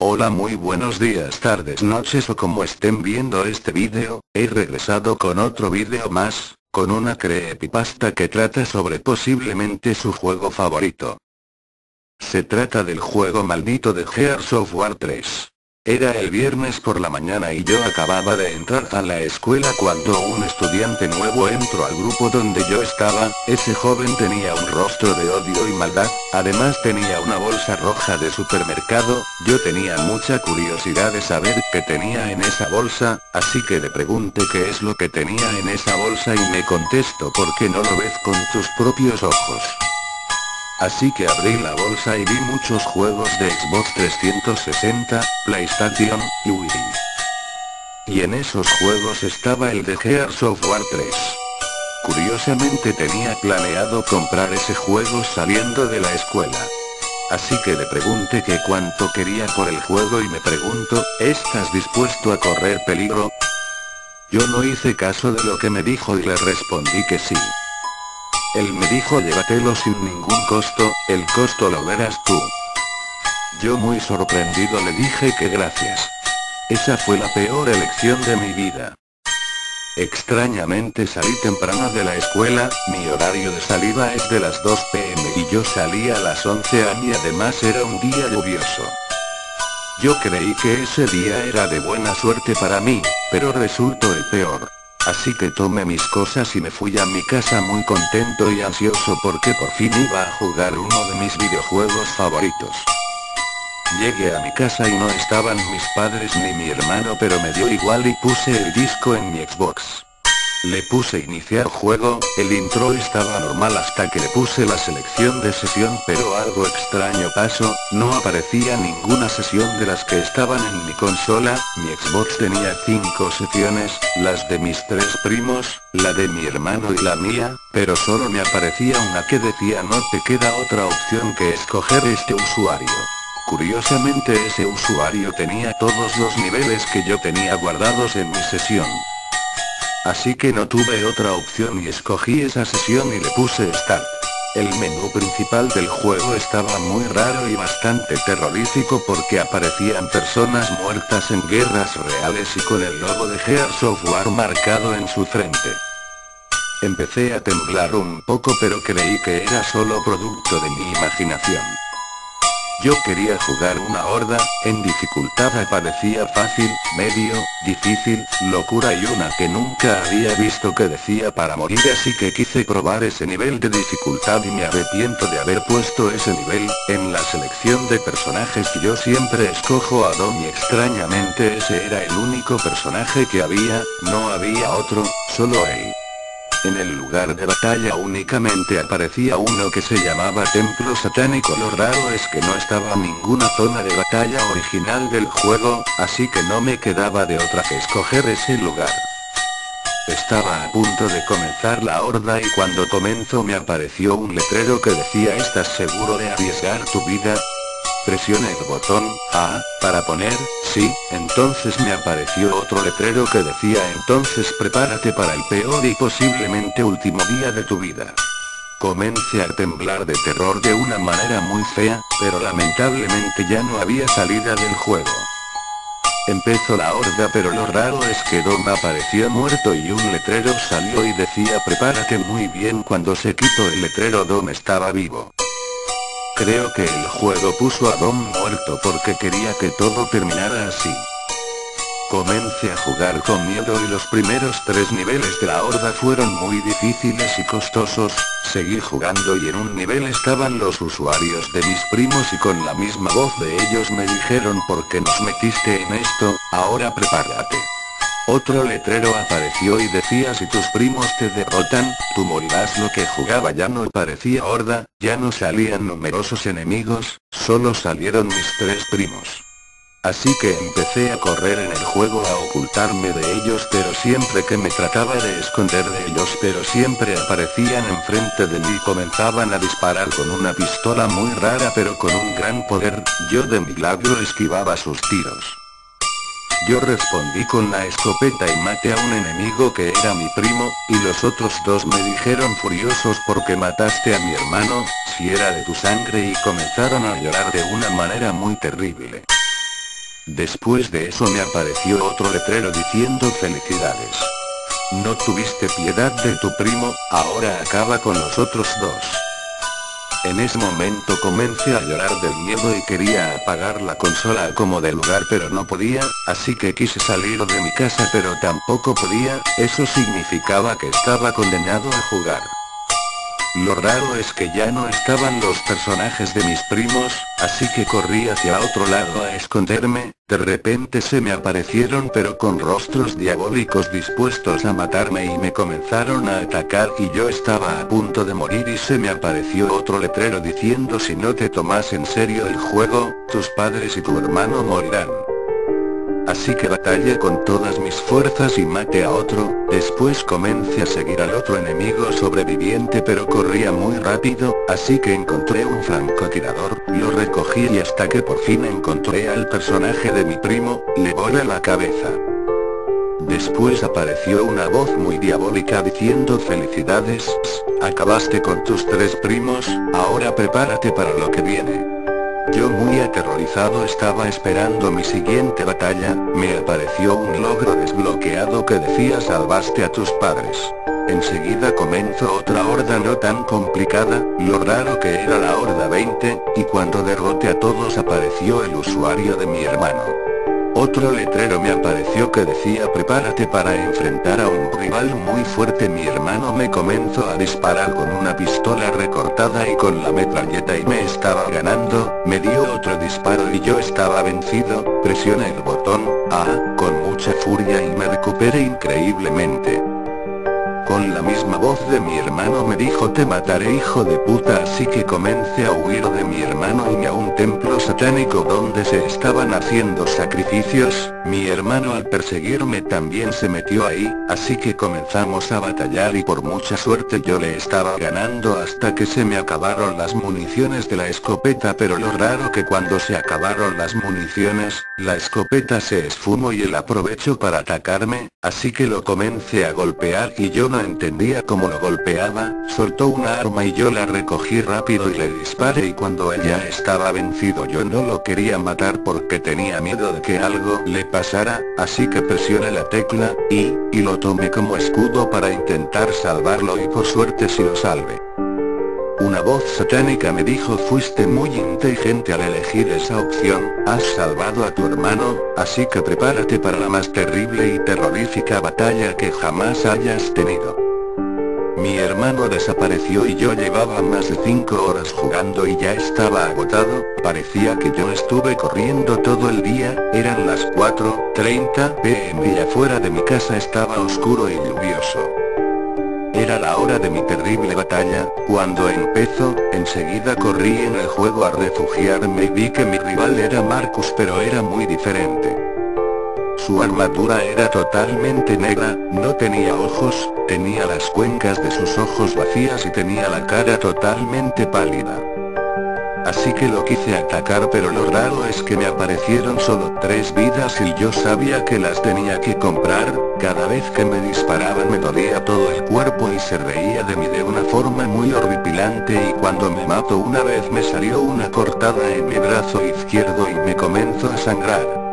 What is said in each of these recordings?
Hola, muy buenos días, tardes, noches o como estén viendo este vídeo, he regresado con otro vídeo más, con una creepypasta que trata sobre posiblemente su juego favorito. Se trata del juego maldito de Gears of War 3. Era el viernes por la mañana y yo acababa de entrar a la escuela cuando un estudiante nuevo entró al grupo donde yo estaba. Ese joven tenía un rostro de odio y maldad, además tenía una bolsa roja de supermercado. Yo tenía mucha curiosidad de saber qué tenía en esa bolsa, así que le pregunté qué es lo que tenía en esa bolsa y me contestó: ¿por qué no lo ves con tus propios ojos? Así que abrí la bolsa y vi muchos juegos de Xbox 360, PlayStation, y Wii. Y en esos juegos estaba el de Gears of War 3. Curiosamente tenía planeado comprar ese juego saliendo de la escuela. Así que le pregunté que cuánto quería por el juego y me preguntó: ¿estás dispuesto a correr peligro? Yo no hice caso de lo que me dijo y le respondí que sí. Él me dijo: llévatelo sin ningún costo, el costo lo verás tú. Yo muy sorprendido le dije que gracias. Esa fue la peor elección de mi vida. Extrañamente salí temprano de la escuela, mi horario de salida es de las 2 p.m. y yo salí a las 11 a.m. y además era un día lluvioso. Yo creí que ese día era de buena suerte para mí, pero resultó el peor. Así que tomé mis cosas y me fui a mi casa muy contento y ansioso porque por fin iba a jugar uno de mis videojuegos favoritos. Llegué a mi casa y no estaban mis padres ni mi hermano, pero me dio igual y puse el disco en mi Xbox. Le puse iniciar juego, el intro estaba normal hasta que le puse la selección de sesión, pero algo extraño pasó, no aparecía ninguna sesión de las que estaban en mi consola. Mi Xbox tenía 5 sesiones, las de mis 3 primos, la de mi hermano y la mía, pero solo me aparecía una que decía: no te queda otra opción que escoger este usuario. Curiosamente ese usuario tenía todos los niveles que yo tenía guardados en mi sesión. Así que no tuve otra opción y escogí esa sesión y le puse Start. El menú principal del juego estaba muy raro y bastante terrorífico porque aparecían personas muertas en guerras reales y con el logo de Gears of War marcado en su frente. Empecé a temblar un poco, pero creí que era solo producto de mi imaginación. Yo quería jugar una horda, en dificultad aparecía fácil, medio, difícil, locura y una que nunca había visto que decía para morir, así que quise probar ese nivel de dificultad y me arrepiento de haber puesto ese nivel. En la selección de personajes yo siempre escojo a Dom y extrañamente ese era el único personaje que había, no había otro, solo él. En el lugar de batalla únicamente aparecía uno que se llamaba Templo Satánico. Lo raro es que no estaba ninguna zona de batalla original del juego, así que no me quedaba de otra que escoger ese lugar. Estaba a punto de comenzar la horda y cuando comenzó me apareció un letrero que decía: ¿estás seguro de arriesgar tu vida? Presioné el botón A para poner sí, entonces me apareció otro letrero que decía: entonces prepárate para el peor y posiblemente último día de tu vida. Comencé a temblar de terror de una manera muy fea, pero lamentablemente ya no había salida del juego. Empezó la horda, pero lo raro es que Dom apareció muerto y un letrero salió y decía: prepárate muy bien. Cuando se quitó el letrero, Dom estaba vivo. Creo que el juego puso a Dom muerto porque quería que todo terminara así. Comencé a jugar con miedo y los primeros 3 niveles de la horda fueron muy difíciles y costosos. Seguí jugando y en un nivel estaban los usuarios de mis primos y con la misma voz de ellos me dijeron: ¿por qué nos metiste en esto? Ahora prepárate. Otro letrero apareció y decía: si tus primos te derrotan, tú morirás. Lo que jugaba ya no parecía horda, ya no salían numerosos enemigos, solo salieron mis 3 primos. Así que empecé a correr en el juego, a ocultarme de ellos, pero siempre que me trataba de esconder de ellos, pero siempre aparecían enfrente de mí y comenzaban a disparar con una pistola muy rara pero con un gran poder. Yo de milagro esquivaba sus tiros. Yo respondí con la escopeta y maté a un enemigo que era mi primo, y los otros 2 me dijeron furiosos: porque mataste a mi hermano, si era de tu sangre, y comenzaron a llorar de una manera muy terrible. Después de eso me apareció otro letrero diciendo felicidades. No tuviste piedad de tu primo, ahora acaba con los otros dos. En ese momento comencé a llorar del miedo y quería apagar la consola como de lugar pero no podía, así que quise salir de mi casa pero tampoco podía, eso significaba que estaba condenado a jugar. Lo raro es que ya no estaban los personajes de mis primos, así que corrí hacia otro lado a esconderme, de repente se me aparecieron pero con rostros diabólicos dispuestos a matarme y me comenzaron a atacar y yo estaba a punto de morir y se me apareció otro letrero diciendo si no te tomas en serio el juego, tus padres y tu hermano morirán. Así que batallé con todas mis fuerzas y maté a otro, después comencé a seguir al otro enemigo sobreviviente pero corría muy rápido, así que encontré un francotirador, lo recogí y hasta que por fin encontré al personaje de mi primo, le volé la cabeza. Después apareció una voz muy diabólica diciendo felicidades, acabaste con tus 3 primos, ahora prepárate para lo que viene. Yo muy aterrorizado estaba esperando mi siguiente batalla, me apareció un logro desbloqueado que decía salvaste a tus padres. Enseguida comenzó otra horda no tan complicada, lo raro que era la horda 20, y cuando derroté a todos apareció el usuario de mi hermano. Otro letrero me apareció que decía prepárate para enfrentar a un rival muy fuerte. Mi hermano me comenzó a disparar con una pistola recortada y con la metralleta y me estaba ganando, me dio otro disparo y yo estaba vencido, presioné el botón A, con mucha furia y me recuperé increíblemente. Con la misma voz de mi hermano me dijo te mataré hijo de puta, así que comencé a huir de mi hermano y a un templo satánico donde se estaban haciendo sacrificios. Mi hermano al perseguirme también se metió ahí, así que comenzamos a batallar y por mucha suerte yo le estaba ganando hasta que se me acabaron las municiones de la escopeta, pero lo raro que cuando se acabaron las municiones, la escopeta se esfumó y él aprovechó para atacarme, así que lo comencé a golpear y yo no entendía cómo lo golpeaba, soltó una arma y yo la recogí rápido y le disparé y cuando él ya estaba vencido yo no lo quería matar porque tenía miedo de que algo le pasara, así que presioné la tecla y lo tomé como escudo para intentar salvarlo y por suerte sí lo salvé. Una voz satánica me dijo fuiste muy inteligente al elegir esa opción, has salvado a tu hermano, así que prepárate para la más terrible y terrorífica batalla que jamás hayas tenido. Mi hermano desapareció y yo llevaba más de 5 horas jugando y ya estaba agotado, parecía que yo estuve corriendo todo el día, eran las 4:30 p.m. y afuera de mi casa estaba oscuro y lluvioso. Era la hora de mi terrible batalla, cuando empezó, enseguida corrí en el juego a refugiarme y vi que mi rival era Marcus pero era muy diferente. Su armadura era totalmente negra, no tenía ojos, tenía las cuencas de sus ojos vacías y tenía la cara totalmente pálida. Así que lo quise atacar pero lo raro es que me aparecieron solo 3 vidas y yo sabía que las tenía que comprar, cada vez que me disparaban me dolía todo el cuerpo y se reía de mí de una forma muy horripilante y cuando me mató una vez me salió una cortada en mi brazo izquierdo y me comenzó a sangrar.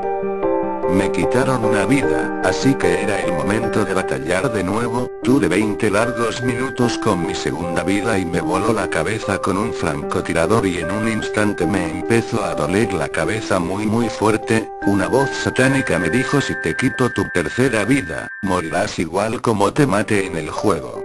Me quitaron una vida, así que era el momento de batallar de nuevo, tuve 20 largos minutos con mi segunda vida y me voló la cabeza con un francotirador y en un instante me empezó a doler la cabeza muy fuerte, una voz satánica me dijo si te quito tu tercera vida, morirás igual como te maté en el juego.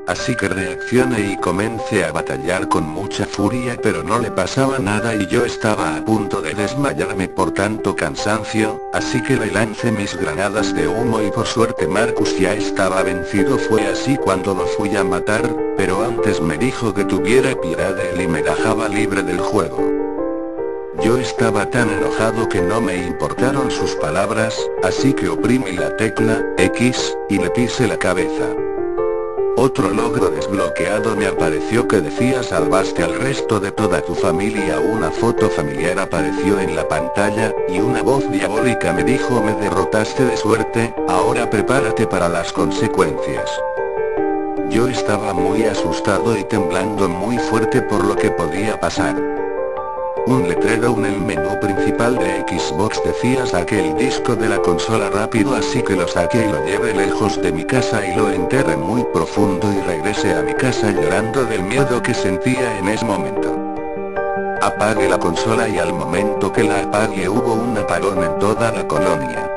Así que reaccioné y comencé a batallar con mucha furia pero no le pasaba nada y yo estaba a punto de desmayarme por tanto cansancio, así que le lancé mis granadas de humo y por suerte Marcus ya estaba vencido. Fue así cuando lo fui a matar, pero antes me dijo que tuviera piedad de él y me dejaba libre del juego. Yo estaba tan enojado que no me importaron sus palabras, así que oprimí la tecla X y le pisé la cabeza. Otro logro desbloqueado me apareció que decía salvaste al resto de toda tu familia. Una foto familiar apareció en la pantalla, y una voz diabólica me dijo me derrotaste de suerte, ahora prepárate para las consecuencias. Yo estaba muy asustado y temblando muy fuerte por lo que podía pasar. Un letrero en el menú principal de Xbox decía saque el disco de la consola rápido, así que lo saqué y lo llevé lejos de mi casa y lo enterré muy profundo y regresé a mi casa llorando del miedo que sentía en ese momento. Apagué la consola y al momento que la apagué hubo un apagón en toda la colonia.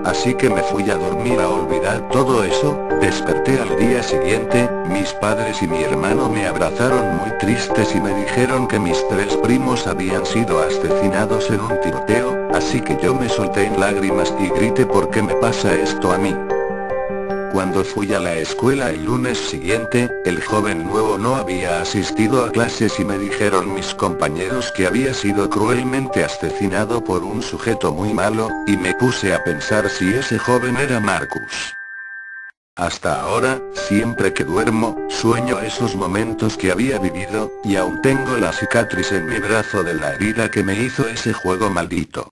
Así que me fui a dormir a olvidar todo eso. Desperté al día siguiente, mis padres y mi hermano me abrazaron muy tristes y me dijeron que mis 3 primos habían sido asesinados en un tiroteo, así que yo me solté en lágrimas y grité ¿por qué me pasa esto a mí? Cuando fui a la escuela el lunes siguiente, el joven nuevo no había asistido a clases y me dijeron mis compañeros que había sido cruelmente asesinado por un sujeto muy malo, y me puse a pensar si ese joven era Marcus. Hasta ahora, siempre que duermo, sueño esos momentos que había vivido, y aún tengo la cicatriz en mi brazo de la herida que me hizo ese juego maldito.